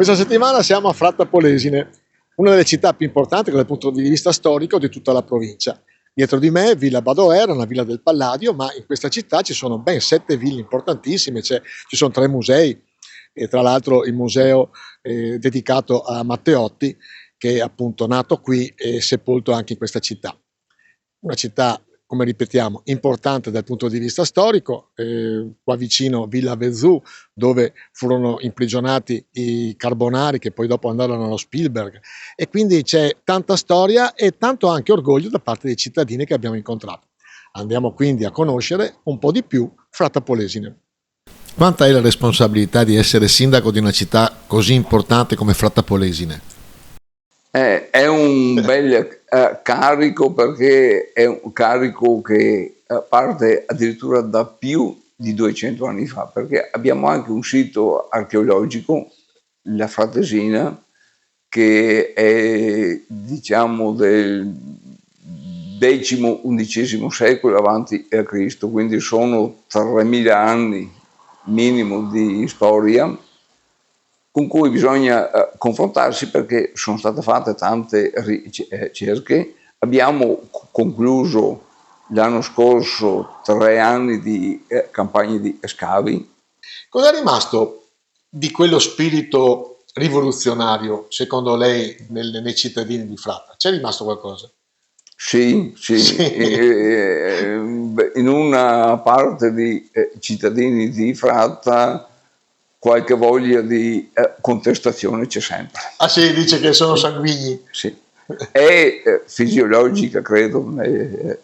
Questa settimana siamo a Fratta Polesine, una delle città più importanti dal punto di vista storico di tutta la provincia. Dietro di me Villa Badoera, una villa del Palladio, ma in questa città ci sono ben 7 ville importantissime, ci sono 3 musei, e tra l'altro il museo dedicato a Matteotti, che è appunto nato qui e sepolto anche in questa città. Una città, come ripetiamo, importante dal punto di vista storico, qua vicino Villa Vezzù, dove furono imprigionati i Carbonari che poi dopo andarono allo Spielberg, e quindi c'è tanta storia e tanto anche orgoglio da parte dei cittadini che abbiamo incontrato. Andiamo quindi a conoscere un po' di più Fratta Polesine. Quanta è la responsabilità di essere sindaco di una città così importante come Fratta Polesine? È un bel carico, perché è un carico che parte addirittura da più di 200 anni fa, perché abbiamo anche un sito archeologico, la Fratesina, che è diciamo del X-XI secolo avanti a Cristo, quindi sono 3000 anni minimo di storia, con cui bisogna confrontarsi, perché sono state fatte tante ricerche. Abbiamo concluso l'anno scorso 3 anni di campagne di scavi. Cosa è rimasto di quello spirito rivoluzionario, secondo lei, nei cittadini di Fratta? C'è rimasto qualcosa? Sì. In una parte di cittadini di Fratta qualche voglia di contestazione c'è sempre. Ah sì, dice che sono sanguigni. Sì. È fisiologica, credo, nel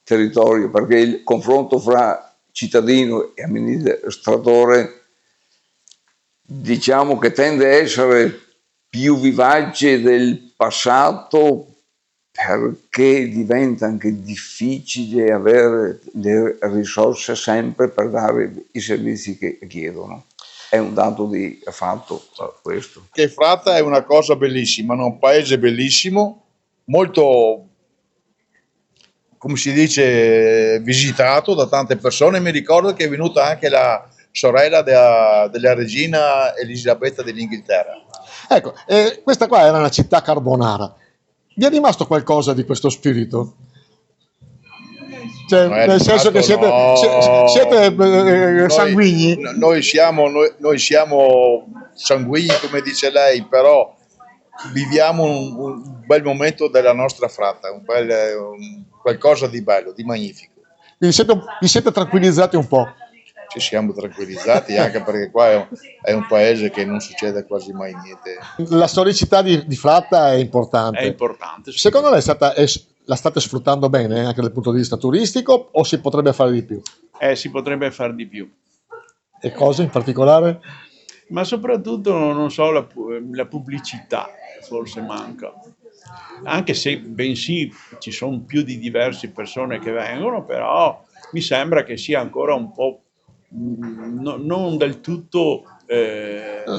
territorio, perché il confronto fra cittadino e amministratore, diciamo che tende a essere più vivace del passato, perché diventa anche difficile avere le risorse sempre per dare i servizi che chiedono. È un dato di fatto questo. Che Fratta è una cosa bellissima, un paese bellissimo, molto, come si dice, visitato da tante persone. Mi ricordo che è venuta anche la sorella della regina Elisabetta dell'Inghilterra. Ecco, questa qua era una città carbonara. Vi è rimasto qualcosa di questo spirito? Cioè, nel senso che siete sanguigni? Noi siamo sanguigni, come dice lei, però viviamo un bel momento della nostra Fratta, qualcosa di bello, di magnifico. Vi siete tranquillizzati un po'? Ci siamo tranquillizzati, anche perché qua è un paese che non succede quasi mai niente. La storicità di Fratta è importante. È importante. Sì. Secondo lei la state sfruttando bene anche dal punto di vista turistico, o si potrebbe fare di più? Si potrebbe fare di più. E cosa in particolare? Ma soprattutto, non so, la pubblicità forse manca. Anche se bensì ci sono più di diverse persone che vengono, però mi sembra che sia ancora un po' non del tutto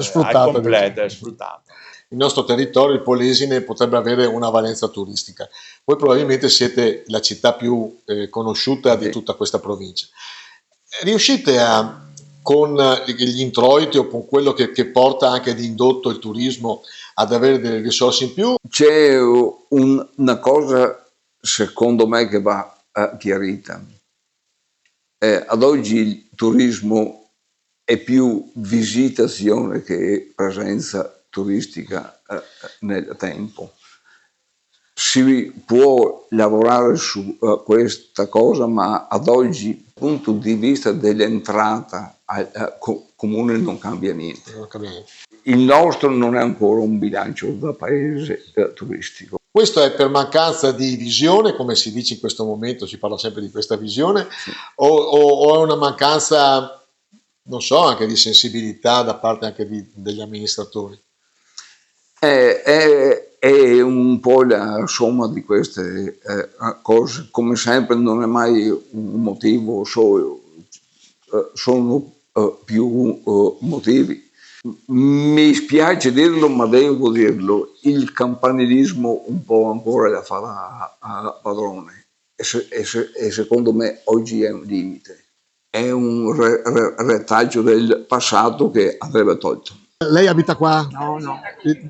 sfruttata, completa, sfruttata. Il nostro territorio, il Polesine, potrebbe avere una valenza turistica. Voi probabilmente siete la città più conosciuta di tutta questa provincia. Riuscite con gli introiti o con quello che porta anche di indotto il turismo ad avere delle risorse in più? C'è una cosa, secondo me, che va chiarita. Ad oggi il turismo è più visitazione che presenza turistica nel tempo. Si può lavorare su questa cosa, ma ad oggi, dal punto di vista dell'entrata al comune, non cambia niente. Il nostro non è ancora un bilancio da paese turistico. Questo è per mancanza di visione, come si dice in questo momento, si parla sempre di questa visione, sì. o è una mancanza, non so, anche di sensibilità da parte anche degli amministratori? È un po' la somma di queste cose. Come sempre non è mai un motivo solo, sono più motivi. Mi spiace dirlo, ma devo dirlo, il campanilismo un po' ancora la farà a padrone, e secondo me oggi è un limite, è un retaggio del passato che andrebbe tolto. Lei abita qua? No, no,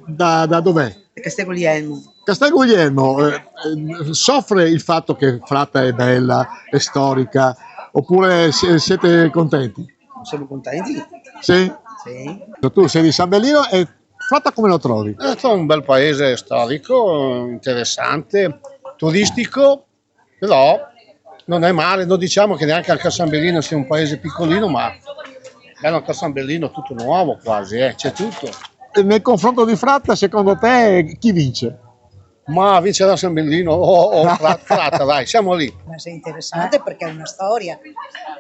Da dov'è? Casteguglielmo. Castelguglielmo, soffre il fatto che Fratta è bella, è storica, oppure siete contenti? Siamo contenti? Sì? Sì. Tu sei di San Bellino e Fratta come lo trovi? È un bel paese storico, interessante, turistico, però non è male. Non diciamo che neanche al Casambellino sia un paese piccolino, ma bello al Casambellino tutto nuovo quasi, c'è tutto. E nel confronto di Fratta, secondo te, chi vince? Ma vincerà San Bellino o Fratta, dai, siamo lì. Ma sei interessante perché è una storia,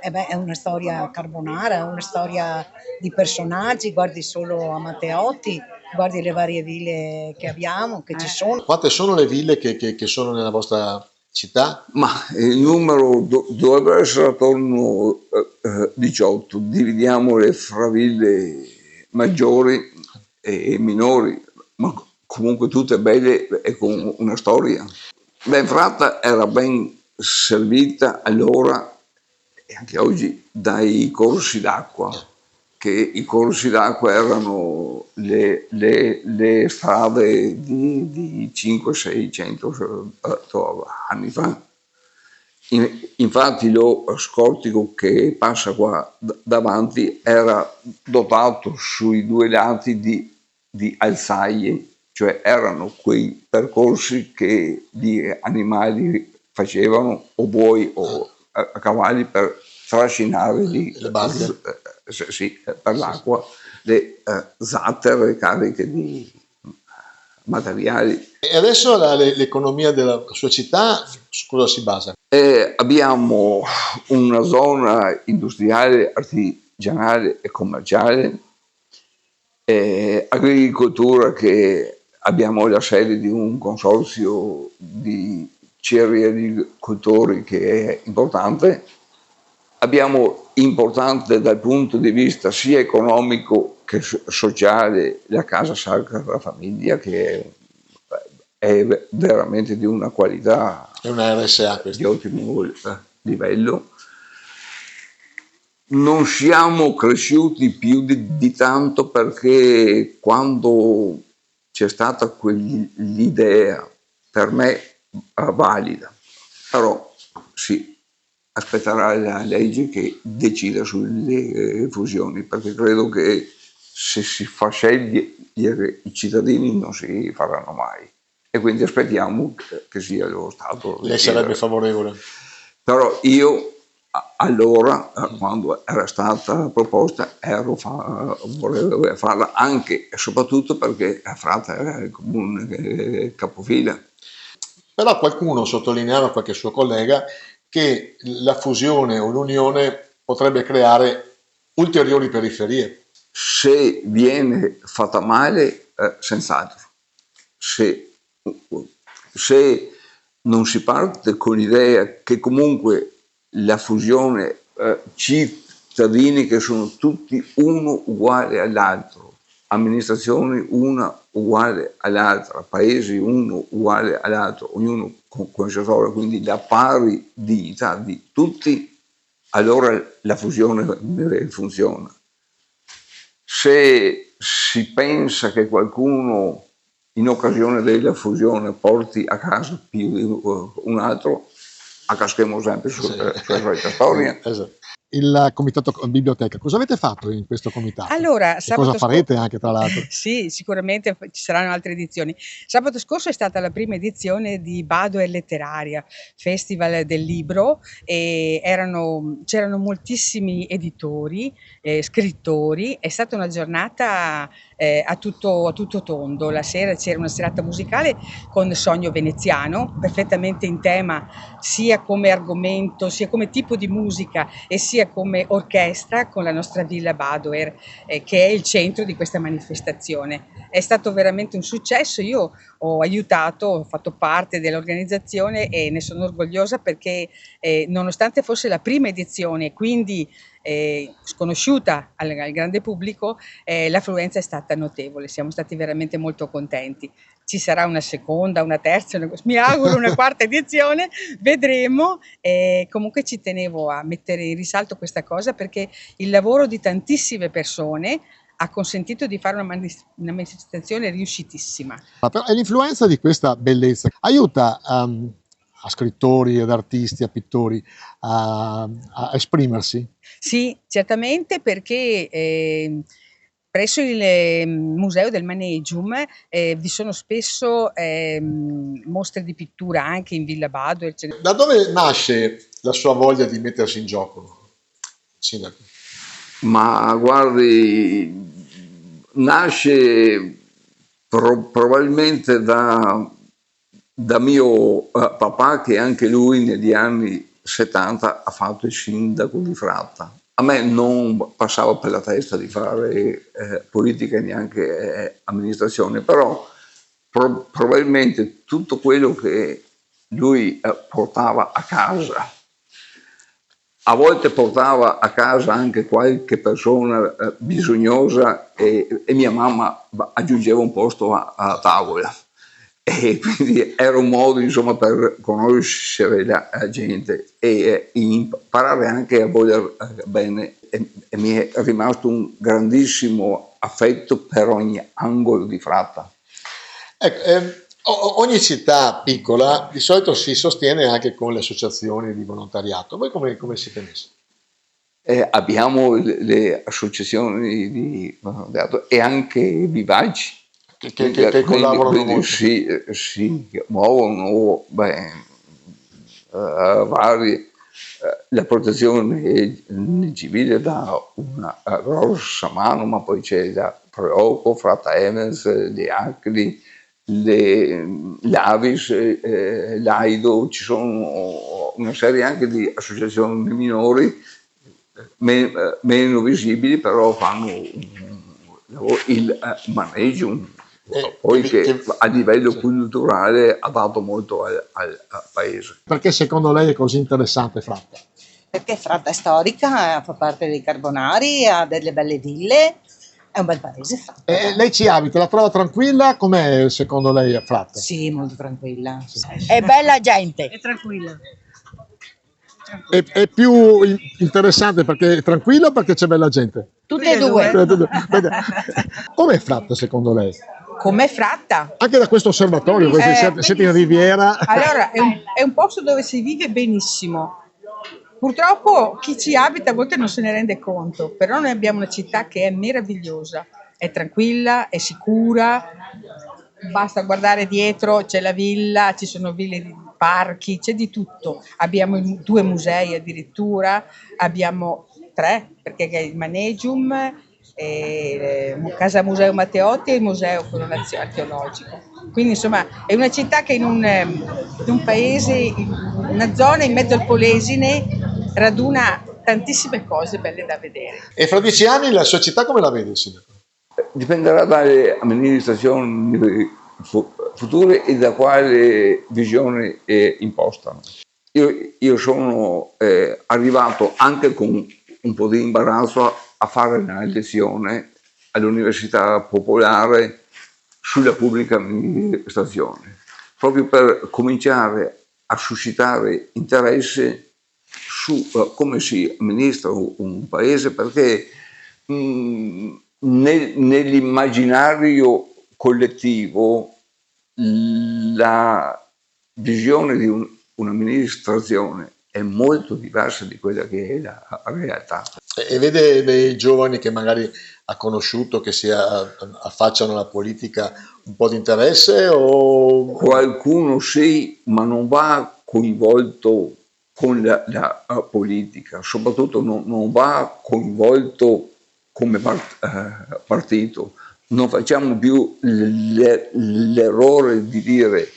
è una storia carbonara, è una storia di personaggi, guardi solo a Matteotti, guardi le varie ville che abbiamo, che ci sono. Quante sono le ville che sono nella vostra città? Ma il numero dovrebbe essere attorno a 18, dividiamole fra ville maggiori e minori, ma comunque tutte belle e con una storia. Fratta era ben servita allora e anche oggi dai corsi d'acqua, che i corsi d'acqua erano le strade di 500-600 anni fa. Infatti lo scortico che passa qua davanti era dotato sui due lati di alzaie, cioè erano quei percorsi che gli animali facevano, o buoi o a cavalli, per trascinare Le barche? per l'acqua le zattere cariche di materiali. E adesso l'economia della sua città su cosa si basa? Abbiamo una zona industriale, artigianale e commerciale, agricoltura, che abbiamo la sede di un consorzio di cerealicoltori che è importante. Abbiamo importante dal punto di vista sia economico che sociale la Casa Sacra Famiglia, che è veramente di una qualità, È una RSA di questa. ottimo livello. Non siamo cresciuti più di tanto, perché quando c'è stata quell'idea, per me valida, però sì, aspetterà la legge che decida sulle fusioni, perché credo che se si fa scegliere i cittadini non si faranno mai, e quindi aspettiamo che sia lo Stato. Lei sarebbe favorevole? Però io allora, quando era stata proposta, volevo farla, anche e soprattutto perché Fratta era il comune capofila. Però qualcuno sottolineava, qualche suo collega, che la fusione o l'unione potrebbe creare ulteriori periferie. Se viene fatta male, senz'altro. Se non si parte con l'idea che comunque la fusione, cittadini che sono tutti uno uguale all'altro, amministrazioni una uguale all'altra, paesi uno uguale all'altro, ognuno con il suo storia, quindi la pari dignità di tutti, allora la fusione funziona. Se si pensa che qualcuno in occasione della fusione porti a casa più di un altro, caschiamo sempre sulla solita storia. Esatto. Il comitato biblioteca, cosa avete fatto in questo comitato? Allora, e cosa farete anche, tra l'altro? Sì, sicuramente ci saranno altre edizioni. Sabato scorso è stata la prima edizione di Badoer Letteraria, Festival del libro, e c'erano moltissimi editori, scrittori. È stata una giornata a tutto tondo. La sera c'era una serata musicale con Sogno Veneziano, perfettamente in tema sia come argomento, sia come tipo di musica e sia come orchestra, con la nostra Villa Badoer, che è il centro di questa manifestazione. È stato veramente un successo. Io ho aiutato, ho fatto parte dell'organizzazione e ne sono orgogliosa, perché nonostante fosse la prima edizione, quindi sconosciuta al grande pubblico, l'affluenza è stata notevole, siamo stati veramente molto contenti. Ci sarà una seconda, una terza, mi auguro una quarta edizione, vedremo. Comunque ci tenevo a mettere in risalto questa cosa, perché il lavoro di tantissime persone ha consentito di fare una manifestazione riuscitissima. E l'influenza di questa bellezza aiuta a scrittori, ad artisti, a pittori a esprimersi? Sì, certamente, perché presso il Museo del Manegium vi sono spesso mostre di pittura anche in Villa Badoer. Da dove nasce la sua voglia di mettersi in gioco, Sindaco? Ma guardi, nasce probabilmente da mio papà, che anche lui negli anni 70 ha fatto il sindaco di Fratta. A me non passava per la testa di fare politica e neanche amministrazione, però probabilmente tutto quello che lui portava a casa, a volte portava a casa anche qualche persona bisognosa, e mia mamma aggiungeva un posto a tavola. E quindi era un modo, insomma, per conoscere la gente e imparare anche a voler bene, e mi è rimasto un grandissimo affetto per ogni angolo di Fratta. Ecco, ogni città piccola di solito si sostiene anche con le associazioni di volontariato. Voi come siete messi? Abbiamo le associazioni di volontariato e anche Vivaci. Che collaborano molto. Si muovono varie. La protezione civile dà una grossa mano, ma poi c'è la Preoco, Fratta Emens, le Acri, l'Avis, l'Aido. Ci sono una serie anche di associazioni minori, meno visibili, però fanno il maneggio. Poi che a livello culturale ha dato molto al paese. Perché secondo lei è così interessante Fratta? Perché Fratta è storica, fa parte dei Carbonari, ha delle belle ville, è un bel paese Fratta. Lei ci abita, la trova tranquilla? Com'è secondo lei a Fratta? Sì, molto tranquilla. È bella gente. È tranquilla. È più interessante perché è tranquillo o perché c'è bella gente? Tutte e due. Com'è Fratta secondo lei? Com'è Fratta? Anche da questo osservatorio, voi siete in Riviera. Allora, è un posto dove si vive benissimo. Purtroppo chi ci abita a volte non se ne rende conto, però noi abbiamo una città che è meravigliosa, è tranquilla, è sicura, basta guardare dietro, c'è la villa, ci sono ville di parchi, c'è di tutto. Abbiamo 2 musei addirittura, abbiamo 3, perché il Manegium, Casa Museo Matteotti e il Museo Archeologico. Quindi insomma è una città che in un paese, in una zona in mezzo al Polesine, raduna tantissime cose belle da vedere. E fra 10 anni la sua città come la vede, Sindaco? Dipenderà dalle amministrazioni future e da quale visione impostano. Io sono arrivato anche con un po' di imbarazzo a fare una lezione all'Università Popolare sulla pubblica amministrazione, proprio per cominciare a suscitare interesse su come si amministra un paese, perché nell'immaginario collettivo la visione di un'amministrazione è molto diversa di quella che è la realtà. E vede dei giovani che magari ha conosciuto che si affacciano alla politica un po' di interesse? O qualcuno sì, ma non va coinvolto con la politica, soprattutto non va coinvolto come partito. Non facciamo più l'errore di dire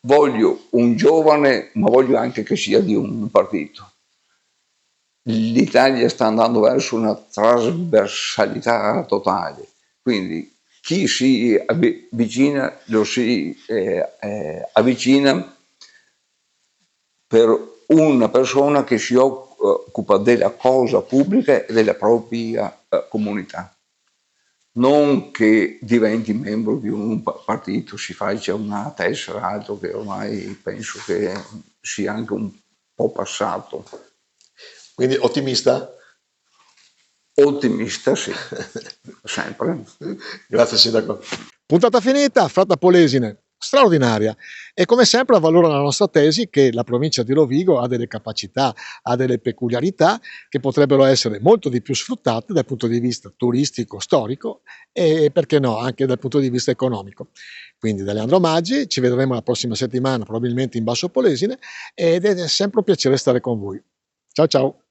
voglio un giovane, ma voglio anche che sia di un partito. L'Italia sta andando verso una trasversalità totale, quindi chi si avvicina lo si avvicina per una persona che si occupa della cosa pubblica e della propria comunità. Non che diventi membro di un partito, si faccia una tessera, altro che ormai penso che sia anche un po' passato. Quindi ottimista? Ottimista, sì, sempre. Grazie Sindaco. Puntata finita, Fratta Polesine, straordinaria. E come sempre avvalora la nostra tesi che la provincia di Rovigo ha delle capacità, ha delle peculiarità che potrebbero essere molto di più sfruttate dal punto di vista turistico, storico e perché no, anche dal punto di vista economico. Quindi da Leandro Maggi, ci vedremo la prossima settimana probabilmente in Basso Polesine ed è sempre un piacere stare con voi. Ciao ciao!